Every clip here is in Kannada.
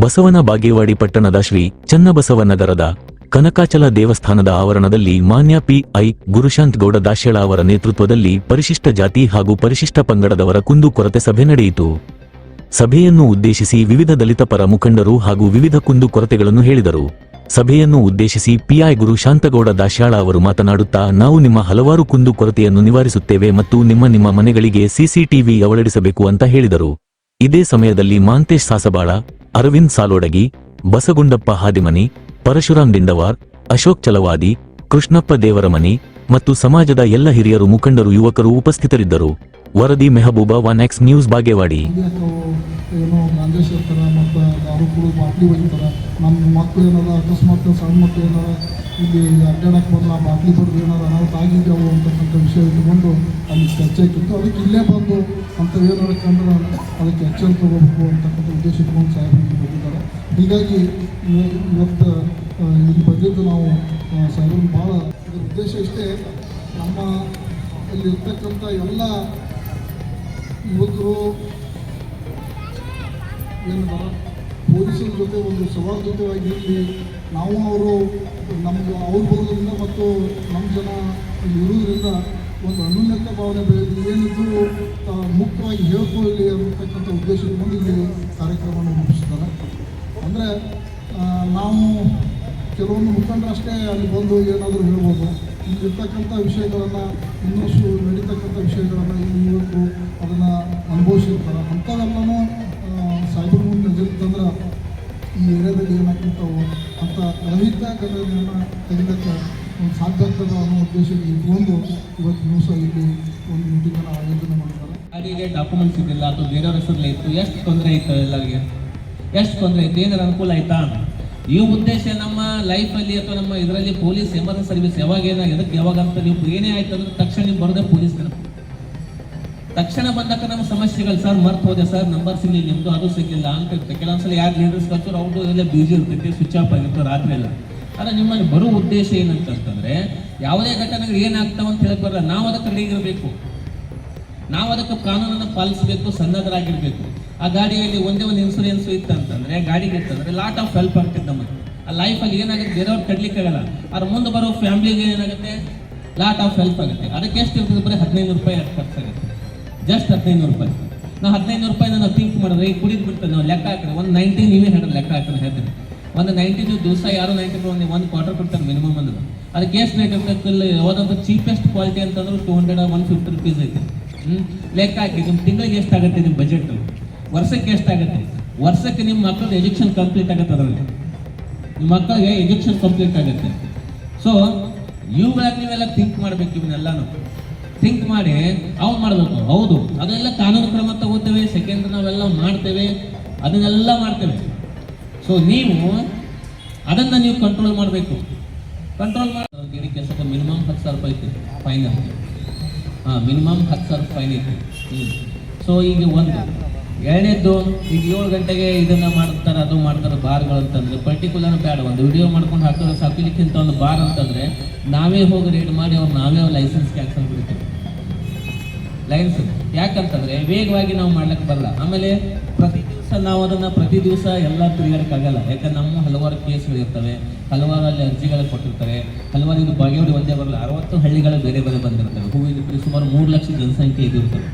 ಬಸವನ ಬಾಗೇವಾಡಿ ಪಟ್ಟಣದ ಶ್ರೀ ಚನ್ನಬಸವ ನಗರದ ಕನಕಾಚಲ ದೇವಸ್ಥಾನದ ಆವರಣದಲ್ಲಿ ಮಾನ್ಯ ಪಿ.ಐ. ಗುರುಶಾಂತ್ ಗೌಡ ದಾಶ್ಯಳ ಅವರ ನೇತೃತ್ವದಲ್ಲಿ ಪರಿಶಿಷ್ಟ ಜಾತಿ ಹಾಗೂ ಪರಿಶಿಷ್ಟ ಪಂಗಡದವರ ಕುಂದುಕೊರತೆ ಸಭೆ ನಡೆಯಿತು. ಸಭೆಯನ್ನು ಉದ್ದೇಶಿಸಿ ವಿವಿಧ ದಲಿತ ಪರ ಮುಖಂಡರು ಹಾಗೂ ವಿವಿಧ ಕುಂದುಕೊರತೆಗಳನ್ನು ಹೇಳಿದರು. ಸಭೆಯನ್ನು ಉದ್ದೇಶಿಸಿ ಪಿ.ಐ. ಗುರುಶಾಂತಗೌಡ ದಾಶ್ಯಾಳ ಅವರು ಮಾತನಾಡುತ್ತಾ, ನಾವು ನಿಮ್ಮ ಹಲವಾರು ಕುಂದುಕೊರತೆಯನ್ನು ನಿವಾರಿಸುತ್ತೇವೆ ಮತ್ತು ನಿಮ್ಮ ಮನೆಗಳಿಗೆ ಸಿಸಿಟಿವಿ ಅಳವಡಿಸಬೇಕು ಅಂತ ಹೇಳಿದರು. ಇದೇ ಸಮಯದಲ್ಲಿ ಮಾಂತೇಶ್ ಸಾಸಬಾಳ, ಅರವಿಂದ್ ಸಾಲೋಡಗಿ, ಬಸಗುಂಡಪ್ಪ ಹಾದಿಮನಿ, ಪರಶುರಾಮ್ ದಿಂಡವಾರ್, ಅಶೋಕ್ ಚಲವಾದಿ, ಕೃಷ್ಣಪ್ಪ ದೇವರಮನಿ ಮತ್ತು ಸಮಾಜದ ಎಲ್ಲ ಹಿರಿಯರು, ಮುಖಂಡರು, ಯುವಕರು ಉಪಸ್ಥಿತರಿದ್ದರು. ವರದಿ ಮೆಹಬೂಬಾ, 1X ನ್ಯೂಸ್, ಬಾಗೇವಾಡಿ. ನಮ್ಮ ಮಕ್ಕಳು ಏನಾರ ಅಕಸ್ಮಾತ್ ಸಣ್ಣ ಮಕ್ಕಳು ಏನಾರ ಇಲ್ಲಿ ಅಡ್ಡಾಡಕ್ಕೆ ಬಂದು ಆ ಬಾಟ್ಲಿ ಬಡ್ದು ಏನಾರು ಅನಾಹುತ ಆಗಿದ್ದಾವೆ ಅಂತಕ್ಕಂಥ ವಿಷಯ ಇಟ್ಕೊಂಡು ಅಲ್ಲಿ ಚರ್ಚೆ ಇಟ್ಟಿತ್ತು. ಅದಕ್ಕೆ ಇಲ್ಲೇ ಬಂದು ಅಂಥವು ಏನಾರು ಕಂಡ್ರೆ ಅದಕ್ಕೆ ಎಚ್ಚರ ತಗೋಬೇಕು ಅಂತಕ್ಕಂಥ ಉದ್ದೇಶ ಇಟ್ಕೊಂಡು ಸಾಹೇಬರಿಗೆ ಬಂದಿದ್ದಾರೆ. ಹೀಗಾಗಿ ಇವತ್ತು ಇಲ್ಲಿ ಬಂದಿದ್ದು ನಾವು ಸಾಹೇಬ್ರಿಗೆ ಭಾಳ ಇದರ ಉದ್ದೇಶ ಇಷ್ಟೇ, ನಮ್ಮ ಇಲ್ಲಿರ್ತಕ್ಕಂಥ ಎಲ್ಲ ಯುವಕರು ಏನಿದಾರ ಪೊಲೀಸರ ಜೊತೆ ಒಂದು ಸೌಹಾರ್ದತೆಯಾಗಿ ಇಲ್ಲಿ ನಾವು ಅವರು ನಮ್ಗೆ ಅವ್ರು ಬರೋದ್ರಿಂದ ಮತ್ತು ನಮ್ಮ ಜನ ಇಲ್ಲಿ ಇರೋದ್ರಿಂದ ಒಂದು ಅನ್ಯೋನ್ಯತೆ ಭಾವನೆ ಬೆಳೆದು ಏನಿದ್ರು ಮುಕ್ತವಾಗಿ ಹೇಳ್ಕೊಳ್ಳಿ ಅನ್ನತಕ್ಕಂಥ ಉದ್ದೇಶದಿಂದ ಇಲ್ಲಿ ಕಾರ್ಯಕ್ರಮವನ್ನು ಮುಗಿಸ್ತಾರೆ. ಅಂದರೆ ನಾವು ಕೆಲವೊಂದು ಮುಖಂಡರಷ್ಟೇ ಅಲ್ಲಿ ಬಂದು ಏನಾದರೂ ಹೇಳ್ಬೋದು, ಇಲ್ಲಿರ್ತಕ್ಕಂಥ ವಿಷಯಗಳನ್ನು ಇನ್ನಷ್ಟು ನಡೀತಕ್ಕಂಥ ವಿಷಯಗಳನ್ನು ಇಲ್ಲಿ ಯುವಕರು ಅದನ್ನು ಅನುಭವಿಸಿರ್ತಾರೆ. ಅಂಥವೆಲ್ಲನೂ ಸಾಹೇಬ್ರ ಮುಂದೆ ನಜರಿತ್ತಂದ್ರೆ ಈ ಏರಿಯಾದಲ್ಲಿ ಏನಾಗ್ತಿರ್ತಾವೆ ಅಂತ ರಹಿತ ಘಟನೆಯನ್ನು ತೆಗಿಲಿಕ್ಕೆ ಒಂದು ಸಾಧ್ಯ ಆಗ್ತದೆ ಅನ್ನೋ ಉದ್ದೇಶಕ್ಕೆ ಇಟ್ಕೊಂಡು ಇವತ್ತು ದಿವಸ ಇಲ್ಲಿ ಒಂದು ಮೀಟಿಂಗನ್ನು ಆಯೋಜನೆ ಮಾಡಿದ್ದಾರೆ. ಗಾಡಿಗೆ ಡಾಕ್ಯುಮೆಂಟ್ಸ್ ಇದ್ದಿಲ್ಲ ಅಥವಾ ಬೇರೆಯವ್ರ ಹೆಸರಲ್ಲಿ ಇತ್ತು, ಎಷ್ಟು ತೊಂದರೆ ಇತ್ತು, ಎಲ್ಲರಿಗೆ ಎಷ್ಟು ತೊಂದರೆ ಇತ್ತು, ಏನಾರು ಅನುಕೂಲ ಆಯ್ತಾ? ಈ ಉದ್ದೇಶ ನಮ್ಮ ಲೈಫಲ್ಲಿ ಅಥವಾ ನಮ್ಮ ಇದರಲ್ಲಿ ಪೊಲೀಸ್ ಎಮರ್ಜೆನ್ಸಿ ಸರ್ವಿಸ್ ಯಾವಾಗ ಎದಕ್ಕೆ ಯಾವಾಗ ಅಂತ ನೀವು ಏನೇ ಆಯ್ತು ಅಂದ್ರೆ ತಕ್ಷಣ ನೀವು ಬರೋದೇ ಪೊಲೀಸ್ ತಕ್ಷಣ ಬಂದಾಗ ನಮ್ಮ ಸಮಸ್ಯೆಗಳು, ಸರ್ ಮರ್ತು ಹೋದೆ ಸರ್, ನಂಬರ್ ಸಿಗಲಿಲ್ಲ ನಿಮ್ಮದು, ಅದು ಸಿಗಲಿಲ್ಲ ಅಂತ ಇರುತ್ತೆ. ಕೆಲವೊಂದ್ಸಲ ಯಾರು ಲೀಡರ್ಸ್ ಕಲ್ತರು ಅವ್ರದ್ದು ಎಲ್ಲ ಬ್ಯೂಸಿ ಇರ್ತೈತಿ, ಸ್ವಿಚ್ ಆಫ್ ಆಗಿರ್ತಾರೆ ರಾತ್ರಿ ಎಲ್ಲ. ಆದರೆ ನಿಮ್ಮಲ್ಲಿ ಬರೋ ಉದ್ದೇಶ ಏನಂತಂತಂದರೆ ಯಾವುದೇ ಘಟನೆಗಳು ಏನಾಗ್ತಾವ ಅಂತ ಹೇಳಕ್ ಬರಲ್ಲ, ನಾವು ಅದಕ್ಕೆ ರೆಡಿ ಇರಬೇಕು, ನಾವು ಅದಕ್ಕೆ ಕಾನೂನನ್ನು ಪಾಲಿಸಬೇಕು, ಸನ್ನದ್ಧರಾಗಿರ್ಬೇಕು. ಆ ಗಾಡಿಯಲ್ಲಿ ಒಂದೇ ಒಂದು ಇನ್ಸೂರೆನ್ಸ್ ಇತ್ತಂತಂದರೆ, ಗಾಡಿಗೆ ಇತ್ತಂದರೆ ಲಾಟ್ ಆಫ್ ಹೆಲ್ಪ್ ಆಗ್ತದೆ ನಮಗೆ. ಆ ಲೈಫಲ್ಲಿ ಏನಾಗುತ್ತೆ ಬೇರೆಯವ್ರು ಕಡ್ಲಿಕ್ಕಾಗಲ್ಲ, ಅದ್ರ ಮುಂದೆ ಬರೋ ಫ್ಯಾಮಿಲಿಗೆ ಏನಾಗುತ್ತೆ ಲಾಟ್ ಆಫ್ ಹೆಲ್ಪ್ ಆಗುತ್ತೆ. ಅದಕ್ಕೆ ಎಷ್ಟು ಇರ್ತದೆ? ಬರೀ 15 ರೂಪಾಯಿ ಖರ್ಚಾಗುತ್ತೆ, ಜಸ್ಟ್ 15 ರೂಪಾಯಿ. ನಾವು 15 ರೂಪಾಯಿನ ನಾವು ಥಿಂಕ್ ಮಾಡಿದ್ರೆ ಈಗ ಕುಡಿದು ಬಿಡ್ತೇವೆ ನಾವು ಲೆಕ್ಕ ಹಾಕಿದ್ರೆ ಒಂದು 90 ನೀವೇ ಹೇಳೋದು ಲೆಕ್ಕ ಹಾಕಿದ್ರೆ ಹೇಳ್ತೀನಿ. ಒಂದು 90 ದಿವಸ ಯಾರು 90 ಒಂದು ಕ್ವಾರ್ಟರ್ ಕೊಡ್ತಾರೆ ಮಿನಿಮಮ್ ಅನ್ನೋದು. ಅದಕ್ಕೆ ಎಷ್ಟು ರೇಟ್ ಇರ್ತದೆ? ಯಾವುದಾದ್ರು ಚೀಪೆಸ್ಟ್ ಕ್ವಾಲಿಟಿ ಅಂತಂದ್ರೆ 200 150 ರುಪೀಸ್ ಐತೆ. ಲೆಕ್ಕ ಹಾಕಿ ನಿಮ್ಮ ತಿಂಗಳಿಗೆ ಎಷ್ಟಾಗುತ್ತೆ, ನಿಮ್ಮ ಬಜೆಟ್ ವರ್ಷಕ್ಕೆ ಎಷ್ಟಾಗುತ್ತೆ? ವರ್ಷಕ್ಕೆ ನಿಮ್ಮ ಮಕ್ಕಳದ್ದು ಎಜುಕೇಷನ್ ಕಂಪ್ಲೀಟ್ ಆಗುತ್ತೆ, ಅದರಲ್ಲಿ ನಿಮ್ಮ ಮಕ್ಕಳಿಗೆ ಎಜುಕೇಷನ್ ಕಂಪ್ಲೀಟ್ ಆಗುತ್ತೆ. ಸೊ ಇವುಗಳಾಗಿ ನೀವೆಲ್ಲ ಥಿಂಕ್ ಮಾಡಬೇಕು, ಇವನ್ನೆಲ್ಲಾನು ಥಿಂಕ್ ಮಾಡಿ ಅವ್ನು ಮಾಡಬೇಕು. ಹೌದು, ಅದೆಲ್ಲ ಕಾನೂನು ಕ್ರಮ ತಗೋತೇವೆ, ಸೆಕೆಂಡ್ ನಾವೆಲ್ಲ ಮಾಡ್ತೇವೆ, ಅದನ್ನೆಲ್ಲ ಮಾಡ್ತೇವೆ. ಸೊ ನೀವು ಅದನ್ನು ನೀವು ಕಂಟ್ರೋಲ್ ಮಾಡಬೇಕು. ಕಂಟ್ರೋಲ್ ಮಾಡಿ ಕೆಲಸಕ್ಕೆ ಮಿನಿಮಮ್ 10,000 ರೂಪಾಯಿ ಐತಿ ಫೈನ್ ಅಂತ. ಮಿನಿಮಮ್ 10,000 ಫೈನ್ ಐತಿ. ಸೊ ಈಗ ಒಂದು ಎರಡನೇದ್ದು, ಈಗ 7 ಗಂಟೆಗೆ ಇದನ್ನು ಮಾಡ್ತಾರೆ, ಅದು ಮಾಡ್ತಾರೆ ಬಾರ್ಗಳು ಅಂತಂದರೆ ಪರ್ಟಿಕ್ಯುಲರ್ ಬೇಡ, ಒಂದು ವಿಡಿಯೋ ಮಾಡ್ಕೊಂಡು ಹಾಕಿದ್ರೆ ಸಾಕಿಲಿಕ್ಕಿಂತ ಒಂದು ಬಾರ್ ಅಂತಂದರೆ ನಾವೇ ಹೋಗಿ ರೇಡ್ ಮಾಡಿ ಅವ್ರು ನಾವೇ ಲೈಸೆನ್ಸ್ ಕ್ಯಾನ್ಸಲ್ ಬಿಡ್ತೀವಿ. ಲೈಸೆನ್ಸ್ ಯಾಕಂತಂದರೆ ವೇಗವಾಗಿ ನಾವು ಮಾಡ್ಲಿಕ್ಕೆ ಬರಲ್ಲ. ಆಮೇಲೆ ಪ್ರತಿ ದಿವಸ ನಾವು ಅದನ್ನು ಪ್ರತಿ ದಿವಸ ಎಲ್ಲ ತಿರುಗಾಡಕ್ಕಾಗಲ್ಲ, ಯಾಕಂದ್ರೆ ನಮ್ಮ ಹಲವಾರು ಕೇಸ್ಗಳಿರ್ತವೆ, ಹಲವಾರು ಅಲ್ಲಿ ಅರ್ಜಿಗಳು ಕೊಟ್ಟಿರ್ತಾರೆ, ಹಲವಾರು ಇದು ಬಾಗೇವಾಡಿ ಒಂದೇ ಬರಲ್ಲ, 60 ಹಳ್ಳಿಗಳು ಬೇರೆ ಬೇರೆ ಬಂದಿರ್ತವೆ. ಹೂವಿನ ಸುಮಾರು 3 ಲಕ್ಷ ಜನಸಂಖ್ಯೆ ಇದಿರ್ತವೆ.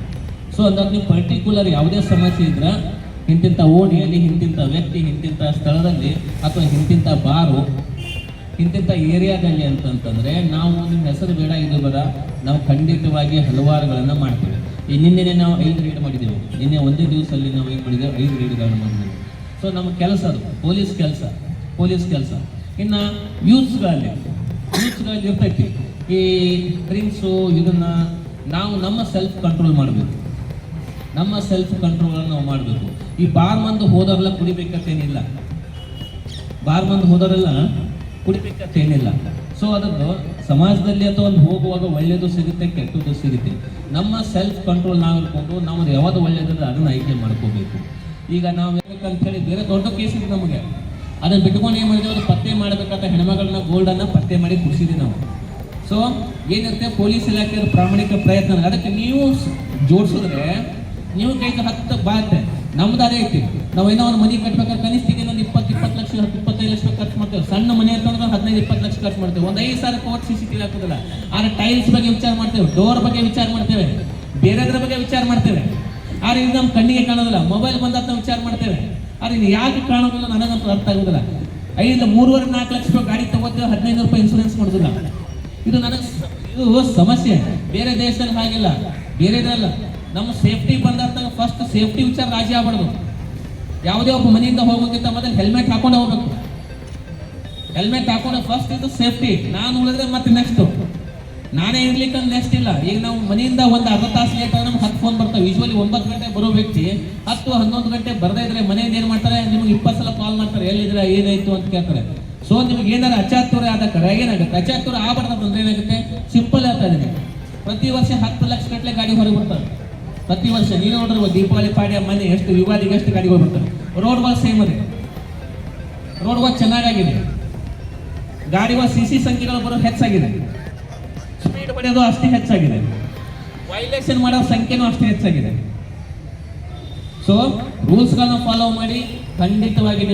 ಸೊ ಅದಾಗ ನೀವು ಪರ್ಟಿಕ್ಯುಲರ್ ಯಾವುದೇ ಸಮಸ್ಯೆ ಇದ್ರೆ ಇಂತಿಂಥ ಓಣಿಯಲ್ಲಿ, ಇಂತಿಂಥ ವ್ಯಕ್ತಿ, ಇಂತಿಂಥ ಸ್ಥಳದಲ್ಲಿ ಅಥವಾ ಇಂತಿಂಥ ಬಾರು, ಇಂತಿಂಥ ಏರಿಯಾದಲ್ಲಿ ಅಂತಂತಂದರೆ ನಾವು ನಿಮ್ಮ ಹೆಸರು ಬೇಡ, ಇದು ಬೇಡ, ನಾವು ಖಂಡಿತವಾಗಿ ಹಲವಾರುಗಳನ್ನು ಮಾಡ್ತೇವೆ. ಈ ನಿನ್ನೆ ನಾವು 5 ರೇಡ್ ಮಾಡಿದ್ದೆವು. ನಿನ್ನೆ ಒಂದೇ ದಿವಸದಲ್ಲಿ ನಾವು ಏನು ಮಾಡಿದ್ದೇವೆ, 5 ರೇಡ್ಗಳನ್ನು ಮಾಡಿದ್ದೇವೆ. ಸೊ ನಮ್ಮ ಕೆಲಸ ಅದು ಪೊಲೀಸ್ ಕೆಲಸ. ಇನ್ನು ಯೂತ್ಸ್ಗಳಲ್ಲಿ ಇರ್ತೈತಿ ಈ ಡ್ರಿಂಕ್ಸು, ಇದನ್ನು ನಾವು ನಮ್ಮ ಸೆಲ್ಫ್ ಕಂಟ್ರೋಲ್ ಮಾಡಬೇಕು. ನಮ್ಮ ಸೆಲ್ಫ್ ಕಂಟ್ರೋಲನ್ನು ನಾವು ಮಾಡಬೇಕು. ಈ ಬಾರ್ ಮಂದು ಹೋದವರೆಲ್ಲ ಕುಡಿಬೇಕಂತೇನಿಲ್ಲ, ಕುಡಿಬೇಕಂತೇನಿಲ್ಲ. ಸೊ ಅದನ್ನು ಸಮಾಜದಲ್ಲಿ ಅಥವಾ ಒಂದು ಹೋಗುವಾಗ ಒಳ್ಳೆಯದು ಸಿಗುತ್ತೆ, ಕೆಟ್ಟದ್ದು ಸಿಗುತ್ತೆ. ನಮ್ಮ ಸೆಲ್ಫ್ ಕಂಟ್ರೋಲ್ ನಾವು ಇಟ್ಕೊಂಡು ನಮ್ಮದು ಯಾವುದು ಒಳ್ಳೆಯದಿದೆ ಅದನ್ನು ಆಯ್ಕೆ ಮಾಡ್ಕೋಬೇಕು. ಈಗ ನಾವು ಹೇಳಿ ಬೇರೆ ದೊಡ್ಡ ಕೇಸ್ ಇದೆ ನಮಗೆ, ಅದನ್ನು ಬಿಟ್ಕೊಂಡು ಏನು ಮಾಡಿದ್ರೆ ಅದು ಪತ್ತೆ ಮಾಡಬೇಕಾದ ಹೆಣ್ಮಗಳನ್ನ ಗೋಲ್ಡನ್ನು ಪತ್ತೆ ಮಾಡಿ ಕುಡಿಸಿದ್ವಿ ನಾವು. ಸೊ ಏನಿರುತ್ತೆ ಪೊಲೀಸ್ ಇಲಾಖೆಯ ಪ್ರಾಮಾಣಿಕ ಪ್ರಯತ್ನ. ಅದಕ್ಕೆ ನೀವು ಜೋಡಿಸಿದ್ರೆ ನೀವು ಕೈಗೆ 10 ಬಾತೆ ನಮ್ದು ಅದೇ ಐತಿ. ನಾವು ಏನೋ ಒಂದು ಮನೆ ಕಟ್ಬೇಕಾದ್ರೆ ಕನಿಷ್ಠ 25 ಲಕ್ಷ ಖರ್ಚು ಮಾಡ್ತೇವೆ. ಸಣ್ಣ ಮನೆ ಅಂತಂದ್ರೆ 15-20 ಲಕ್ಷ ಖರ್ಚು ಮಾಡ್ತೇವೆ. ಒಂದು 5 ಸಾವಿರ ಕೋಟಿ CCTV ಹಾಕೋದಿಲ್ಲ. ಆದ್ರೆ ಟೈಲ್ಸ್ ಬಗ್ಗೆ ವಿಚಾರ ಮಾಡ್ತೇವೆ, ಡೋರ್ ಬಗ್ಗೆ ವಿಚಾರ ಮಾಡ್ತೇವೆ, ಬೇರೆದ್ರ ಬಗ್ಗೆ ವಿಚಾರ ಮಾಡ್ತೇವೆ. ಆದ್ರೆ ಇದು ನಮ್ಮ ಕಣ್ಣಿಗೆ ಕಾಣೋದಿಲ್ಲ. ಮೊಬೈಲ್ ಬಂದಾತ ನಾವು ವಿಚಾರ ಮಾಡ್ತೇವೆ. ಆದ್ರೆ ಇದು ಯಾಕೆ ಕಾಣೋದಿಲ್ಲ ನನಗಂತೂ ಅರ್ಥ ಆಗೋದಿಲ್ಲ. 3.5-4 ಲಕ್ಷ ರೂಪಾಯಿ ಗಾಡಿ ತಗೋತೇವೆ, 15 ರೂಪಾಯಿ ಇನ್ಸೂರೆನ್ಸ್ ಮಾಡೋದಿಲ್ಲ. ಇದು ಇದು ಸಮಸ್ಯೆ. ಬೇರೆ ದೇಶದಲ್ಲಿ ಹಾಗಿಲ್ಲ, ಬೇರೆ ಇದ್ರಲ್ಲ. ನಮ್ಮ ಸೇಫ್ಟಿ ಬಂದಾಗ ಫಸ್ಟ್ ಸೇಫ್ಟಿ ವಿಚಾರ ರಾಜಿ ಆಗ್ಬಾರ್ದು. ಯಾವುದೇ ಒಬ್ಬ ಮನೆಯಿಂದ ಹೋಗೋಕ್ಕಿಂತ ಮೊದಲು ಹೆಲ್ಮೆಟ್ ಹಾಕೊಂಡು ಹೋಗ್ಬೇಕು. ಹೆಲ್ಮೆಟ್ ಹಾಕೊಂಡು ಫಸ್ಟ್ ಇದು ಸೇಫ್ಟಿ. ನಾನು ಉಳಿದ್ರೆ ಮತ್ತೆ ನೆಕ್ಸ್ಟ್ ನಾನೇ ಇರ್ಲಿಕ್ಕೆ ನೆಕ್ಸ್ಟ್ ಇಲ್ಲ. ಈಗ ನಾವು ಮನೆಯಿಂದ ಒಂದು ಅರ್ಧ ತಾಸು ಲೇಟ್ ಆದ್ರೆ ನಮ್ಗೆ 10 ಫೋನ್ ಬರ್ತವೆ. ಯೂಶ್ವಲಿ 9 ಗಂಟೆ ಬರೋ ವ್ಯಕ್ತಿ 10-11 ಗಂಟೆ ಬರದೇ ಇದ್ರೆ ಮನೆಯಿಂದ ಏನು ಮಾಡ್ತಾರೆ, ನಿಮ್ಗೆ 20 ಸಲ ಕಾಲ್ ಮಾಡ್ತಾರೆ, ಎಲ್ಲಿದ್ರೆ ಏನಾಯ್ತು ಅಂತ ಕೇಳ್ತಾರೆ. ಸೊ ನಿಮ್ಗೆ ಏನಾರ ಅಚಾತುರ್ಯ ಆದ ಕಡೆ ಏನಾಗುತ್ತೆ, ಅಚಾತುರ್ಯ ಆಗ್ಬಾರ್ದಂದ್ರೆ ಏನಾಗುತ್ತೆ, ಸಿಂಪಲ್ ಹೇಳ್ತಾ ಇದೀನಿ. ಪ್ರತಿ ವರ್ಷ 10 ಲಕ್ಷ ಗಟ್ಟಲೆ ಗಾಡಿ ಹೊರಗೆ ಬರ್ತಾರೆ. ಪ್ರತಿ ವರ್ಷ ನೀವು ನೋಡಿರ್ಬೋದು, ದೀಪಾವಳಿ ಪಾಡ್ಯ ಮನೆ ಎಷ್ಟು ಯುಗಾದಿಗೆ ಎಷ್ಟು ಗಾಡಿಗಳು ಬರ್ತಾರೆ. ರೋಡ್ಗಳು ಸೇಮ್ ಅದೇ, ರೋಡ್ಗಳು ಚೆನ್ನಾಗಾಗಿದೆ, ಗಾಡಿಗಳ CC ಸಂಖ್ಯೆಗಳು ಬರೋ ಹೆಚ್ಚಾಗಿದೆ, ಸ್ಪೀಡ್ ಪಡೆಯೋದು ಅಷ್ಟೇ ಹೆಚ್ಚಾಗಿದೆ, ವೈಲೇಷನ್ ಮಾಡೋ ಸಂಖ್ಯೆನೂ ಅಷ್ಟೇ ಹೆಚ್ಚಾಗಿದೆ. ಸೊ ರೂಲ್ಸ್ಗಳನ್ನ ಫಾಲೋ ಮಾಡಿ ಖಂಡಿತವಾಗಿ